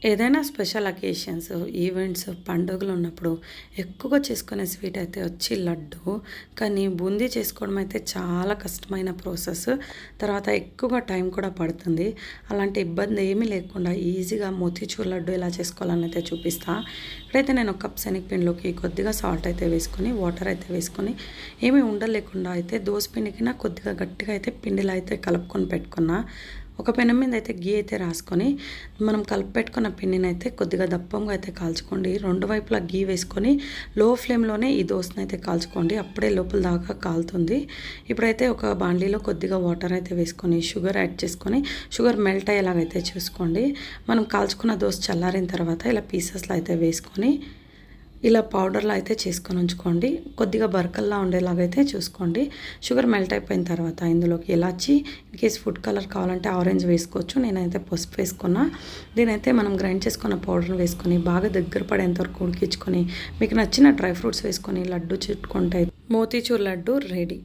ఏదైనా special occasions, events, పండుగలు ఉన్నప్పుడు ఎక్కువగా చేసుకునే స్వీట్ అయితే వచ్చి లడ్డు. కానీ బూందీ చేసుకోవడం అయితే చాలా కష్టమైన ప్రాసెస్. తర్వాత ఎక్కువగా టైం కూడా పడుతుంది. అలాంటి ఇబ్బంది ఏమీ లేకుండా ఈజీగా మోతీచూర్ లడ్డు ఎలా చేసుకోవాలని అయితే చూపిస్తా. ఇప్పుడైతే నేను ఒక కప్ శనగపిండిలోకి కొద్దిగా సాల్ట్ అయితే వేసుకొని, వాటర్ అయితే వేసుకొని, ఏమీ ఉండలేకుండా అయితే దోసపిండికినా కొద్దిగా గట్టిగా అయితే పిండిలో అయితే కలుపుకొని పెట్టుకున్నా. ఒక పెనం మీద అయితే గీ అయితే రాసుకొని మనం కలిపి పెట్టుకున్న పిండిని అయితే కొద్దిగా దప్పంగా అయితే కాల్చుకోండి. రెండు వైపులా గీ వేసుకొని లో ఫ్లేమ్లోనే ఈ దోసను అయితే కాల్చుకోండి. అప్పుడే లోపల దాకా కాలుతుంది. ఇప్పుడైతే ఒక బాండీలో కొద్దిగా వాటర్ అయితే వేసుకొని షుగర్ యాడ్ చేసుకొని షుగర్ మెల్ట్ అయ్యేలాగైతే చూసుకోండి. మనం కాల్చుకున్న దోస చల్లారిన తర్వాత ఇలా పీసెస్లో అయితే వేసుకొని ఇలా పౌడర్లో అయితే చేసుకొని ఉంచుకోండి. కొద్దిగా బరకల్లా ఉండేలాగైతే చూసుకోండి. షుగర్ మెల్ట్ అయిపోయిన తర్వాత ఇందులోకి ఇలాచి, ఇన్ కేస్ ఫుడ్ కలర్ కావాలంటే ఆరెంజ్ వేసుకోవచ్చు. నేనైతే పసుపు వేసుకున్నా. దీనైతే మనం గ్రైండ్ చేసుకున్న పౌడర్ వేసుకొని బాగా దగ్గర పడేంత వరకు ఉడికించుకొని మీకు నచ్చిన డ్రై ఫ్రూట్స్ వేసుకొని లడ్డు చుట్టుకుంటే మోతీచూర్ లడ్డు రెడీ.